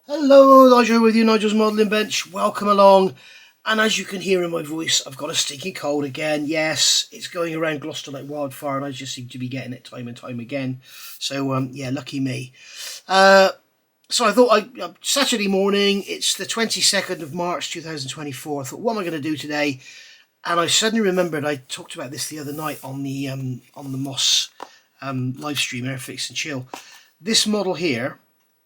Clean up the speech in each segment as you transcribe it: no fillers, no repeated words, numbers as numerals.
Hello, Nigel with you, Nigel's Modelling Bench. Welcome along. And as you can hear in my voice, I've got a stinking cold again. Yes, it's going around Gloucester like wildfire, and I just seem to be getting it time and time again. So, yeah, lucky me. So I thought, Saturday morning, it's the 22nd of March 2024. I thought, what am I going to do today? And I suddenly remembered I talked about this the other night on the Moss live stream, Airfix and Chill. This model here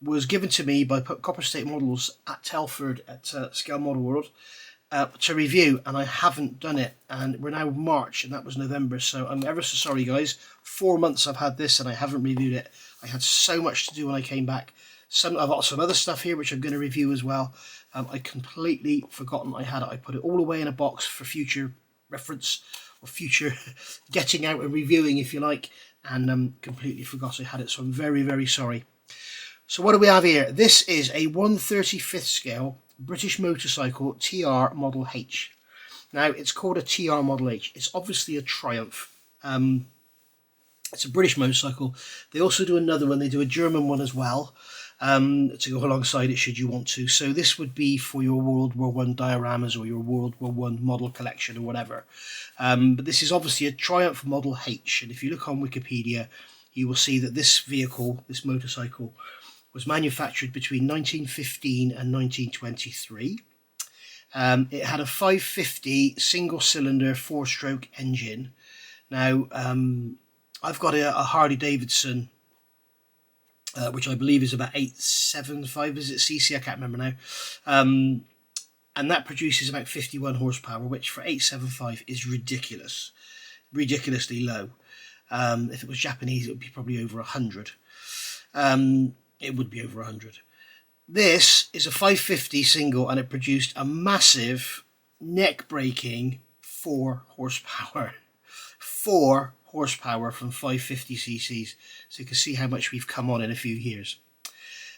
was given to me by Copper State Models at Telford at Scale Model World to review, and I haven't done it, and we're now March and that was November, so I'm ever so sorry guys. 4 months I've had this and I haven't reviewed it. I had so much to do when I came back. I've got some other stuff here which I'm going to review as well. I completely forgotten I had it. I put it all away in a box for future reference or future getting out and reviewing if you like, and completely forgot I had it, so I'm very, very sorry. So what do we have here? This is a 1/35th scale British motorcycle TR Model H. Now it's called a TR Model H. It's obviously a Triumph. It's a British motorcycle. They also do another one. They do a German one as well to go alongside it should you want to. So this would be for your World War I dioramas or your World War I model collection or whatever. But this is obviously a Triumph Model H. And if you look on Wikipedia, you will see that this vehicle, this motorcycle, was manufactured between 1915 and 1923. It had a 550 single-cylinder four-stroke engine. Now, I've got a Harley Davidson, which I believe is about 875, is it cc? I can't remember now. And that produces about 51 horsepower, which for 875 is ridiculous, ridiculously low. If it was Japanese, it would be probably over 100. It would be over 100. This is a 550 single, and it produced a massive neck-breaking 4 horsepower. 4 horsepower from 550 cc's. So you can see how much we've come on in a few years.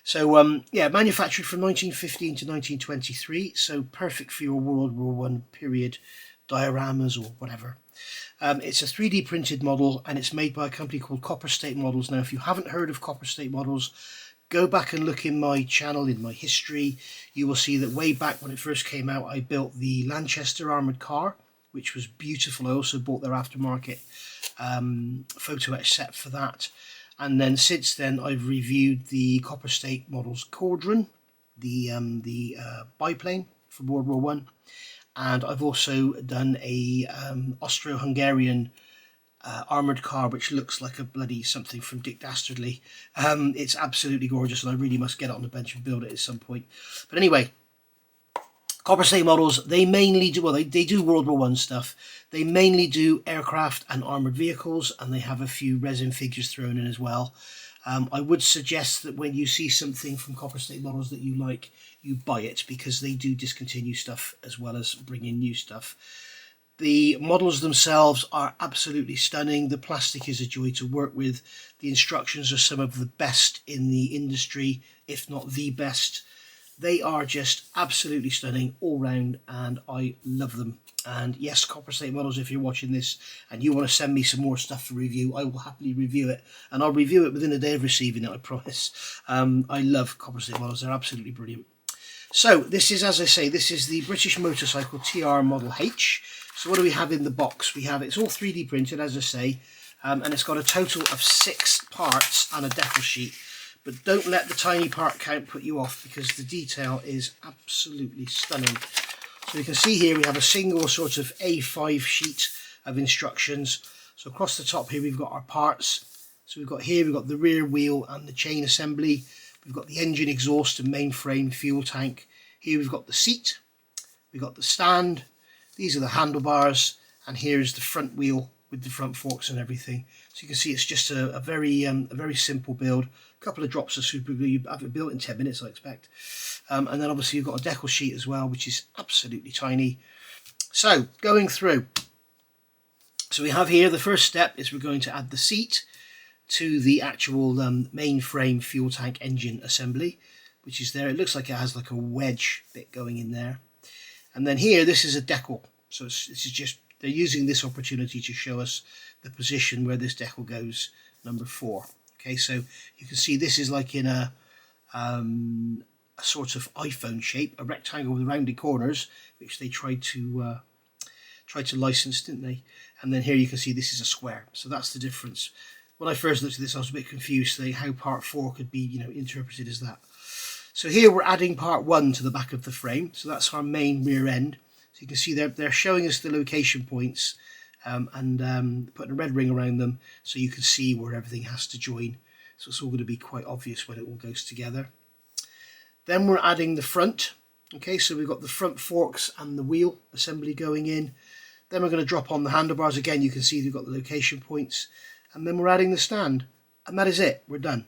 So yeah, manufactured from 1915 to 1923. So perfect for your World War I period dioramas or whatever. It's a 3D printed model, and it's made by a company called Copper State Models. Now, if you haven't heard of Copper State Models, go back and look in my channel, in my history. You will see that way back when it first came out, I built the Lanchester armoured car, which was beautiful. I also bought their aftermarket photo etch set for that. And then since then, I've reviewed the Copper State Models Caudron, the biplane from World War I. And I've also done a Austro-Hungarian armoured car, which looks like a bloody something from Dick Dastardly. It's absolutely gorgeous, and I really must get it on the bench and build it at some point. But anyway, Copper State Models, they mainly do, well, they do World War I stuff. They mainly do aircraft and armoured vehicles, and they have a few resin figures thrown in as well. I would suggest that when you see something from Copper State Models that you like, you buy it, because they do discontinue stuff as well as bring in new stuff. The models themselves are absolutely stunning. The plastic is a joy to work with. The instructions are some of the best in the industry, if not the best. They are just absolutely stunning all round, and I love them. And yes, Copper State Models, if you're watching this and you want to send me some more stuff for review, I will happily review it, and I'll review it within a day of receiving it, I promise. I love Copper State Models. They're absolutely brilliant. So this is, as I say, this is the British motorcycle TR Model H. So what do we have in the box? We have, it's all 3D printed, as I say, and it's got a total of 6 parts and a decal sheet. But don't let the tiny part count put you off, because the detail is absolutely stunning. So you can see here we have a single sort of A5 sheet of instructions. So across the top here we've got our parts. So we've got here, we've got the rear wheel and the chain assembly. We've got the engine, exhaust and mainframe, fuel tank. Here we've got the seat. We've got the stand. These are the handlebars. And here's the front wheel with the front forks and everything. So you can see it's just a very simple build. A couple of drops of super glue. You have it built in 10 minutes, I expect. And then obviously you've got a decal sheet as well, which is absolutely tiny. So going through. So we have here, the first step is we're going to add the seat to the actual mainframe fuel tank engine assembly, which is there. It looks like it has like a wedge bit going in there. And then here, this is a decal. So this is just, they're using this opportunity to show us the position where this decal goes, number 4. Okay, so you can see this is like in a a sort of iPhone shape, a rectangle with rounded corners, which they tried to license, didn't they? And then here you can see this is a square. So that's the difference. When I first looked at this, I was a bit confused how part 4 could be, interpreted as that. So here we're adding part 1 to the back of the frame. So that's our main rear end. So you can see they're showing us the location points and putting a red ring around them so you can see where everything has to join. So it's all going to be quite obvious when it all goes together. Then we're adding the front. Okay, so we've got the front forks and the wheel assembly going in. Then we're going to drop on the handlebars. Again, you can see they've got the location points. And then we're adding the stand. And that is it. We're done.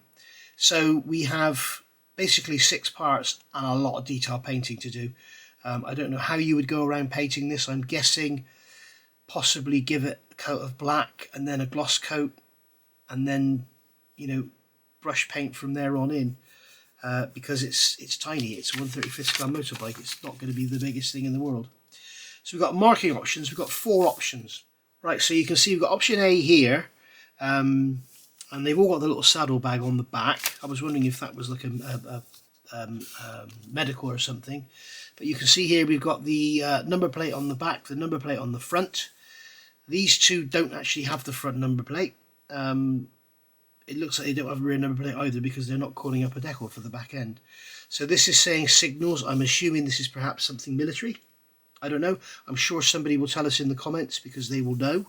So we have basically 6 parts and a lot of detail painting to do. I don't know how you would go around painting this. I'm guessing possibly give it a coat of black and then a gloss coat and then, brush paint from there on in. Because it's tiny. It's a 1/35 scale motorbike. It's not going to be the biggest thing in the world. So we've got marking options. We've got 4 options. Right, so you can see we've got option A here. And they've all got the little saddlebag on the back. I was wondering if that was like a medical or something. But you can see here we've got the number plate on the back, the number plate on the front. These two don't actually have the front number plate. It looks like they don't have a rear number plate either because they're not calling up a decal for the back end. So this is saying signals. I'm assuming this is perhaps something military. I don't know. I'm sure somebody will tell us in the comments because they will know.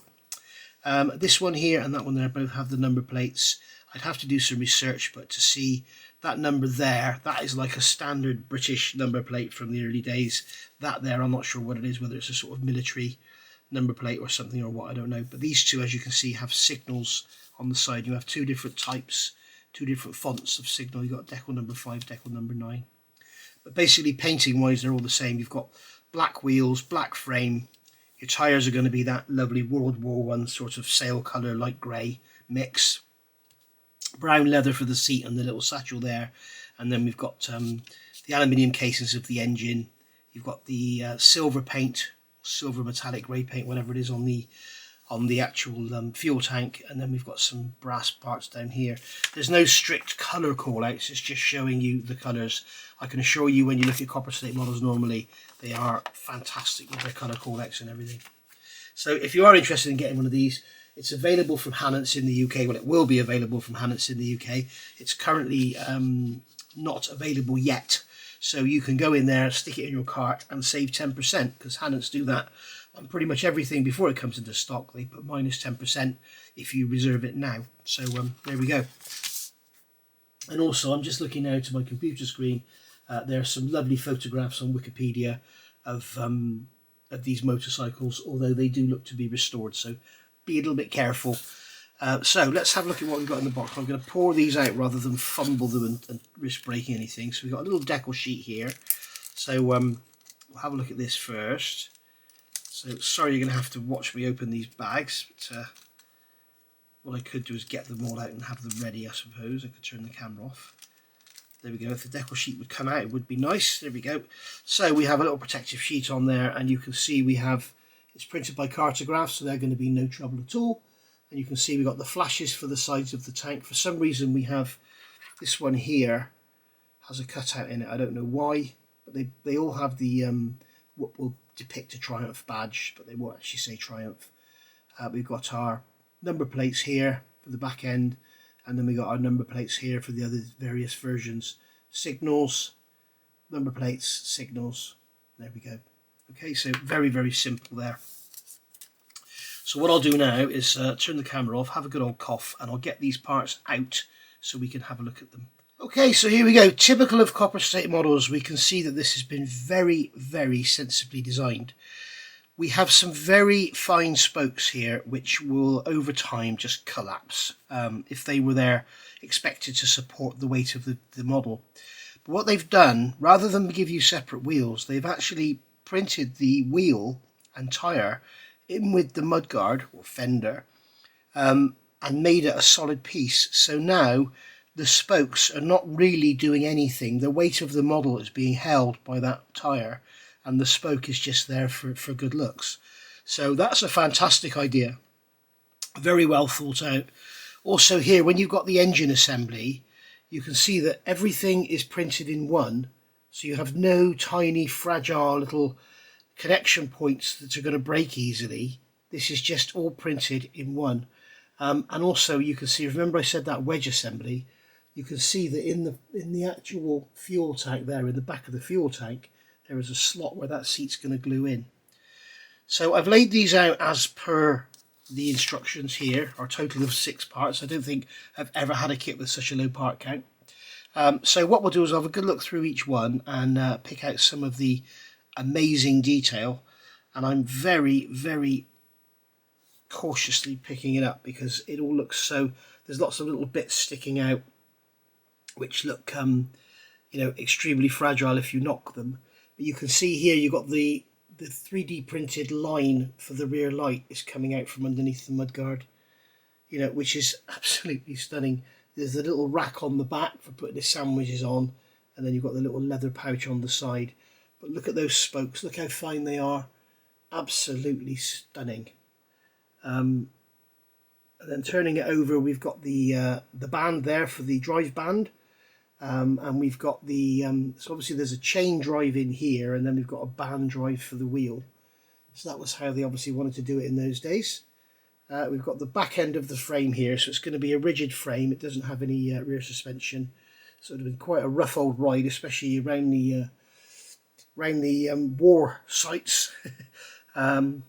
This one here and that one there both have the number plates. I'd have to do some research, but to see that number there, that is like a standard British number plate from the early days. That there, I'm not sure what it is, whether it's a sort of military number plate or something or what, I don't know. But these two, as you can see, have signals on the side. You have 2 different types, 2 different fonts of signal. You've got decal number 5, decal number 9. But basically, painting wise, they're all the same. You've got black wheels, black frame. Your tyres are going to be that lovely World War I sort of sail colour, light grey mix. Brown leather for the seat and the little satchel there. And then we've got the aluminium casings of the engine. You've got the silver paint, silver metallic grey paint, whatever it is, on the actual fuel tank. And then we've got some brass parts down here. There's no strict colour call outs, it's just showing you the colours. I can assure you when you look at copper slate models normally, they are fantastic with their colour call outs and everything. So if you are interested in getting one of these, it's available from Hannants in the UK. Well, it will be available from Hannants in the UK. It's currently not available yet. So you can go in there, stick it in your cart and save 10% because Hannants do that on pretty much everything before it comes into stock. They put minus 10% if you reserve it now. So there we go. And also, I'm just looking now to my computer screen. There are some lovely photographs on Wikipedia of these motorcycles, although they do look to be restored. So be a little bit careful. So let's have a look at what we've got in the box. I'm going to pour these out rather than fumble them and risk breaking anything. So we've got a little decal sheet here. So we'll have a look at this first. So sorry you're going to have to watch me open these bags. But, what I could do is get them all out and have them ready, I suppose. I could turn the camera off. There we go. If the decal sheet would come out, it would be nice. There we go. So we have a little protective sheet on there, and you can see we have, it's printed by Cartograph, so they're going to be no trouble at all. And you can see we've got the flashes for the sides of the tank. For some reason we have this one here has a cutout in it. I don't know why, but they all have the what will depict a Triumph badge, but they won't actually say Triumph. We've got our number plates here for the back end, and then we got our number plates here for the other various versions. Signals, number plates, signals. There we go. Okay, so very, very simple there. So what I'll do now is turn the camera off, have a good old cough, and I'll get these parts out so we can have a look at them. Okay, so here we go. Typical of Copper State models, we can see that this has been very, very sensibly designed. We have some very fine spokes here which will over time just collapse if they were there expected to support the weight of the model. But what they've done, rather than give you separate wheels, they've actually printed the wheel and tyre in with the mudguard or fender and made it a solid piece. So now the spokes are not really doing anything. The weight of the model is being held by that tyre, and the spoke is just there for good looks. So that's a fantastic idea. Very well thought out. Also here, when you've got the engine assembly, you can see that everything is printed in one, So you have no tiny fragile little connection points that are going to break easily. This is just all printed in one. And also you can see, remember I said that wedge assembly, you can see that in the actual fuel tank there, in the back of the fuel tank, there is a slot where that seat's going to glue in. So I've laid these out as per the instructions here, our total of 6 parts. I don't think I've ever had a kit with such a low part count. So what we'll do is I'll have a good look through each one and pick out some of the amazing detail. And I'm very, very cautiously picking it up because it all looks so, there's lots of little bits sticking out which look you know, extremely fragile if you knock them. But you can see here you've got the 3D printed line for the rear light is coming out from underneath the mudguard, you know, which is absolutely stunning. There's a little rack on the back for putting the sandwiches on, and then you've got the little leather pouch on the side. But look at those spokes, look how fine they are, absolutely stunning. And then turning it over, we've got the band there for the drive band. And we've got the, so obviously there's a chain drive in here, and then we've got a band drive for the wheel. So that was how they obviously wanted to do it in those days. We've got the back end of the frame here, so it's going to be a rigid frame. It doesn't have any rear suspension. So it would have been quite a rough old ride, especially around the war sites, around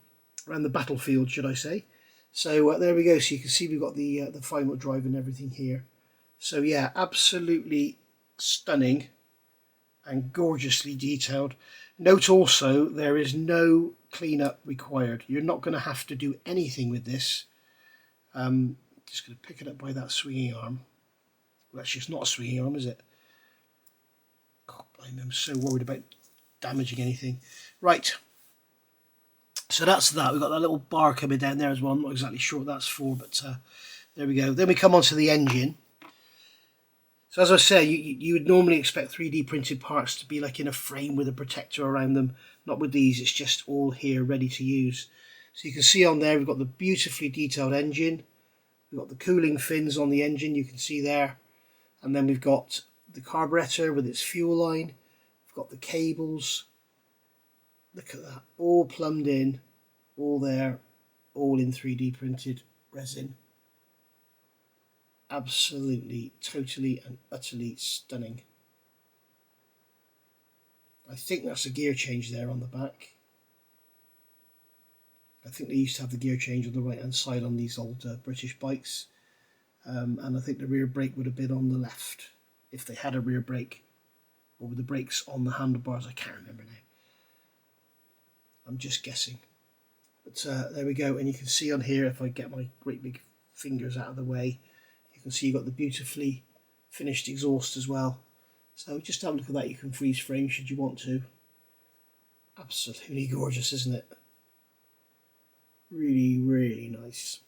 the battlefield, should I say. So there we go. So you can see we've got the final drive and everything here. So yeah, absolutely stunning and gorgeously detailed. Note also there is no cleanup required. You're not going to have to do anything with this. Just going to pick it up by that swinging arm. Well, actually it's not a swinging arm, is it? God, I'm so worried about damaging anything. Right, so that's that. We've got that little bar coming down there as well. I'm not exactly sure what that's for, but there we go. Then we come on to the engine. So as I say, you would normally expect 3D printed parts to be like in a frame with a protector around them. Not with these, it's just all here ready to use. So you can see on there we've got the beautifully detailed engine. We've got the cooling fins on the engine, you can see there. And then we've got the carburetor with its fuel line. We've got the cables. Look at that, all plumbed in, all there, all in 3D printed resin. Absolutely, totally and utterly stunning. I think that's a gear change there on the back. I think they used to have the gear change on the right hand side on these old British bikes. And I think the rear brake would have been on the left, if they had a rear brake, or with the brakes on the handlebars. I can't remember now. I'm just guessing. But there we go, and you can see on here, if I get my great big fingers out of the way, you can see you've got the beautifully finished exhaust as well. So just have a look at that. You can freeze frame should you want to. Absolutely gorgeous, isn't it? Really, really nice.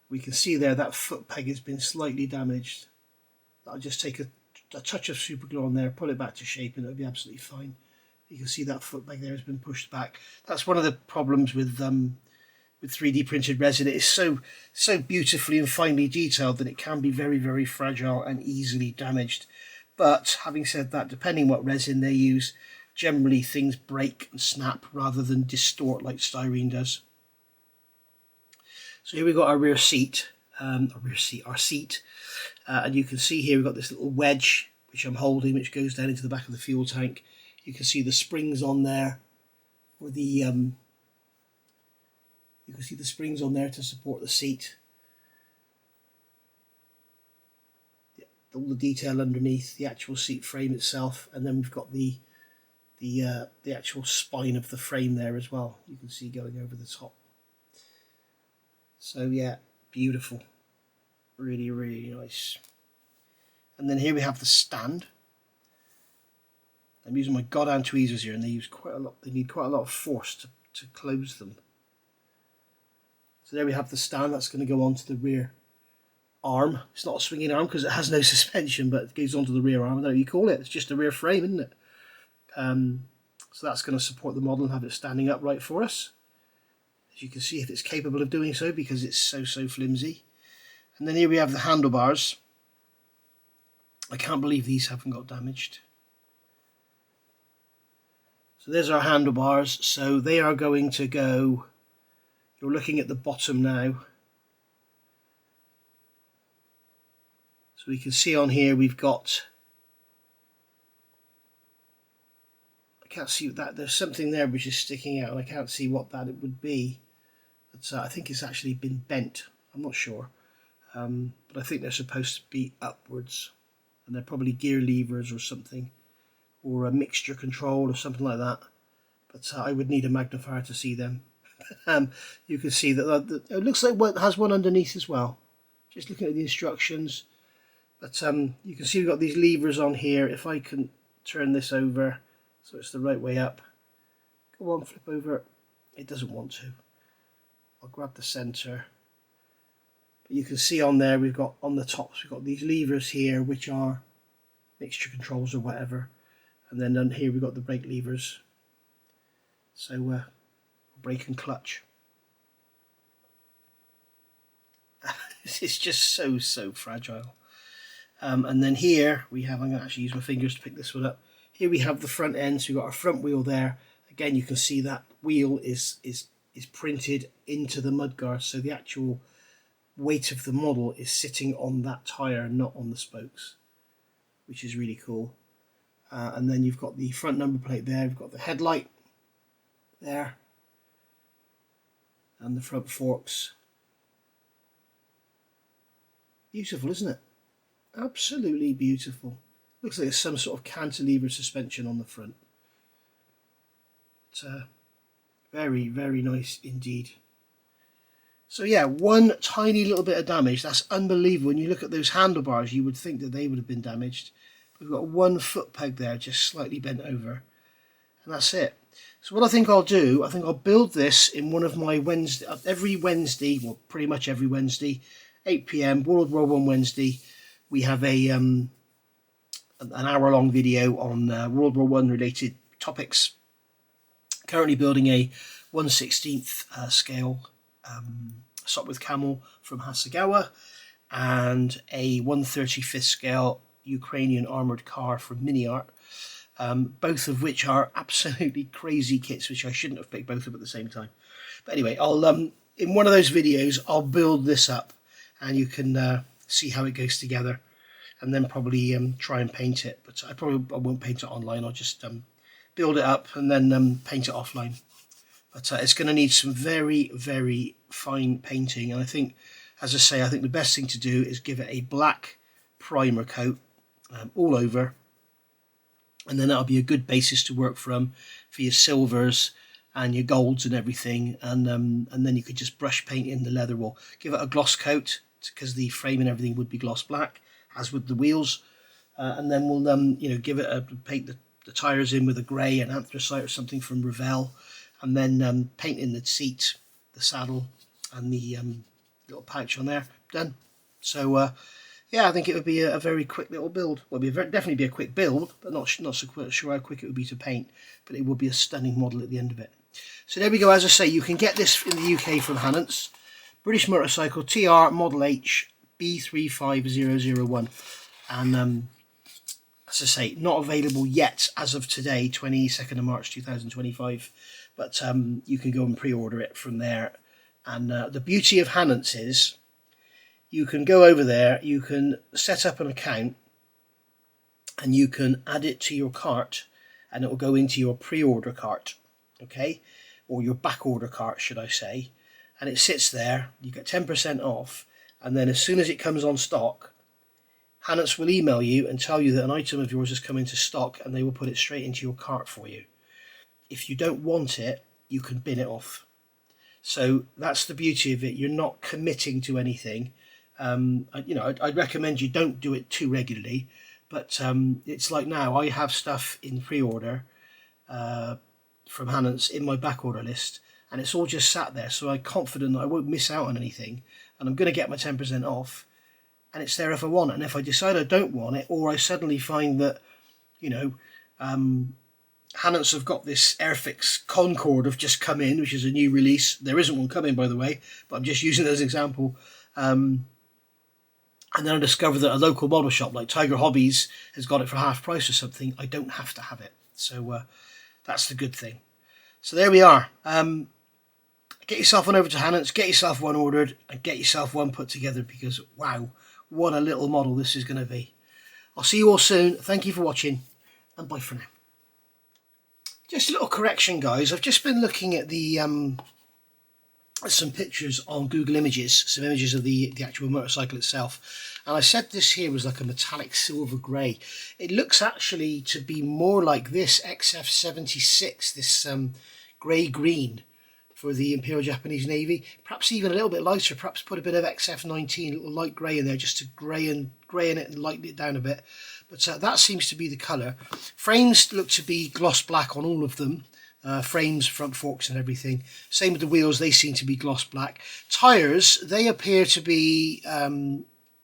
We can see there that foot peg has been slightly damaged. I'll just take a touch of super glue on there, pull it back to shape, and it'll be absolutely fine. You can see that foot peg there has been pushed back. That's one of the problems with 3D printed resin. It is so beautifully and finely detailed that it can be very, very fragile and easily damaged. But having said that, depending what resin they use, generally things break and snap rather than distort like styrene does. So here we've got our rear seat, our seat, and you can see here we've got this little wedge which I'm holding, which goes down into the back of the fuel tank. You can see the springs on there for the you can see the springs on there to support the seat. All the detail underneath the actual seat frame itself, and then we've got the actual spine of the frame there as well. You can see going over the top. So yeah, beautiful, really, really nice. And then here we have the stand. I'm using my goddamn tweezers here, and they use quite a lot. They need quite a lot of force to close them. So there we have the stand. That's going to go onto the rear arm. It's not a swinging arm because it has no suspension, but it goes onto the rear arm. I don't know what you call it. It's just a rear frame, isn't it? So that's going to support the model and have it standing upright for us. As you can see, if it's capable of doing so, because it's so flimsy. And then here we have the handlebars. I can't believe these haven't got damaged. So there's our handlebars. So they are going to go, you're looking at the bottom now. So we can see on here we've got, I can't see that, there's something there which is sticking out and I can't see what that it would be. But I think it's actually been bent. I'm not sure. But I think they're supposed to be upwards. And they're probably gear levers or something. Or a mixture control or something like that. But I would need a magnifier to see them. You can see that it looks like it has one underneath as well. Just looking at the instructions. But you can see we've got these levers on here. If I can turn this over so it's the right way up. Go on, flip over. It doesn't want to. I'll grab the center. But you can see on there we've got on the tops we've got these levers here which are mixture controls or whatever, and then down here we've got the brake levers. So brake and clutch. It's just so fragile. And then here we have, I'm going to actually use my fingers to pick this one up. Here we have the front end, so we've got our front wheel there. Again, you can see that wheel is printed into the mudguard, so the actual weight of the model is sitting on that tyre, not on the spokes, which is really cool. And then you've got the front number plate there, you've got the headlight there, and the front forks. Beautiful, isn't it? Absolutely beautiful. Looks like there's some sort of cantilever suspension on the front. It's very, very nice indeed. So yeah, one tiny little bit of damage. That's unbelievable. When you look at those handlebars, you would think that they would have been damaged. We've got one foot peg there, just slightly bent over. And that's it. So what I think I'll do, I think I'll build this in one of my Wednesday, every Wednesday, well pretty much every Wednesday, 8 PM, World War I Wednesday, we have an hour-long video on World War I related topics. Currently building a 1/16 scale Sopwith Camel from Hasegawa and a 1/35 scale Ukrainian armoured car from Mini-Art, both of which are absolutely crazy kits, which I shouldn't have picked both of them at the same time. But anyway, I'll in one of those videos I'll build this up and you can see how it goes together, and then probably try and paint it. But I won't paint it online. I'll just build it up and then paint it offline. But it's going to need some very, very fine painting, and I think, as I say, I think the best thing to do is give it a black primer coat all over, and then that'll be a good basis to work from for your silvers and your golds and everything, and then you could just brush paint in the leather wall. Give it a gloss coat, because the frame and everything would be gloss black, as with the wheels, and then we'll give it paint the tyres in with a grey and anthracite or something from Revell, and then paint in the seat, the saddle, and the little pouch on there. Done. So yeah, I think it would be a very quick little build. Well, definitely be a quick build, but not so sure how quick it would be to paint, but it would be a stunning model at the end of it. So there we go. As I say, you can get this in the UK from Hannants. British Motorcycle TR Model H B35001, and as I say, not available yet as of today, 22nd of March 2025, but you can go and pre-order it from there. And the beauty of Hannants is you can go over there, you can set up an account, and you can add it to your cart, and it will go into your pre-order cart, okay, or your back order cart, should I say. And it sits there, you get 10% off, and then as soon as it comes on stock, Hannants will email you and tell you that an item of yours has come into stock, and they will put it straight into your cart for you. If you don't want it, you can bin it off. So that's the beauty of it. You're not committing to anything. I'd recommend you don't do it too regularly, but it's like now I have stuff in pre-order from Hannants in my back order list, and it's all just sat there, so I'm confident that I won't miss out on anything, and I'm going to get my 10% off, and it's there if I want it. And if I decide I don't want it, or I suddenly find that, Hannants have got this Airfix Concorde have just come in, which is a new release. There isn't one coming, by the way, but I'm just using it as an example. And And then I discovered that a local model shop like Tiger Hobbies has got it for half price or something. I don't have to have it. So that's the good thing. So there we are. Get yourself one over to Hannants, get yourself one ordered, and get yourself one put together, because wow, what a little model this is going to be. I'll see you all soon. Thank you for watching, and bye for now. Just a little correction, guys. I've just been looking at the some pictures on Google Images, some images of the actual motorcycle itself, and I said this here was like a metallic silver grey. It looks actually to be more like this XF76, this grey-green for the Imperial Japanese Navy, perhaps even a little bit lighter, perhaps put a bit of XF19, a little light grey in there, just to grey in it and lighten it down a bit. But that seems to be the colour. Frames look to be gloss black on all of them. Frames, front forks and everything. Same with the wheels, they seem to be gloss black. Tyres, they appear to be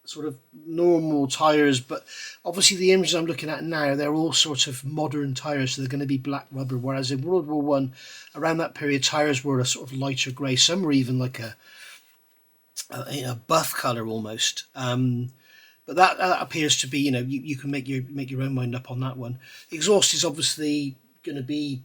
sort of normal tyres, but obviously the images I'm looking at now, they're all sort of modern tyres, so they're going to be black rubber, whereas in World War One, around that period, tyres were a sort of lighter grey. Some were even like a buff colour almost. But that appears to be, you can make your own mind up on that one. Exhaust is obviously going to be,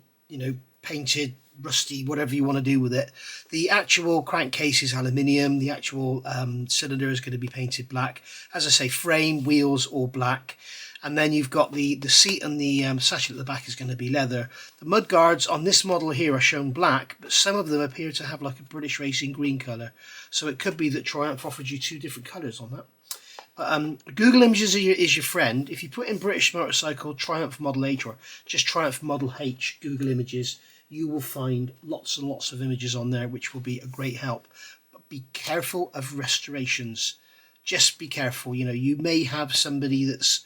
painted, rusty, whatever you want to do with it. The actual crankcase is aluminium. The actual cylinder is going to be painted black. As I say, frame, wheels, all black. And then you've got the seat, and the sachet at the back is going to be leather. The mudguards on this model here are shown black, but some of them appear to have like a British Racing green colour. So it could be that Triumph offered you two different colours on that. But Google Images is your friend. If you put in British motorcycle Triumph Model H, or just Triumph Model H, Google Images, you will find lots and lots of images on there, which will be a great help. But be careful of restorations. Just be careful. You may have somebody that's,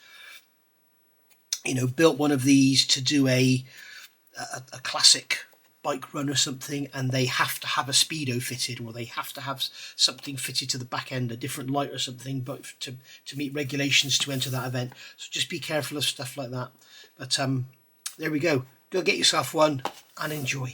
built one of these to do a classic bike run or something, and they have to have a speedo fitted, or they have to have something fitted to the back end, a different light or something, but to meet regulations to enter that event. So just be careful of stuff like that. But there we go. Go get yourself one and enjoy.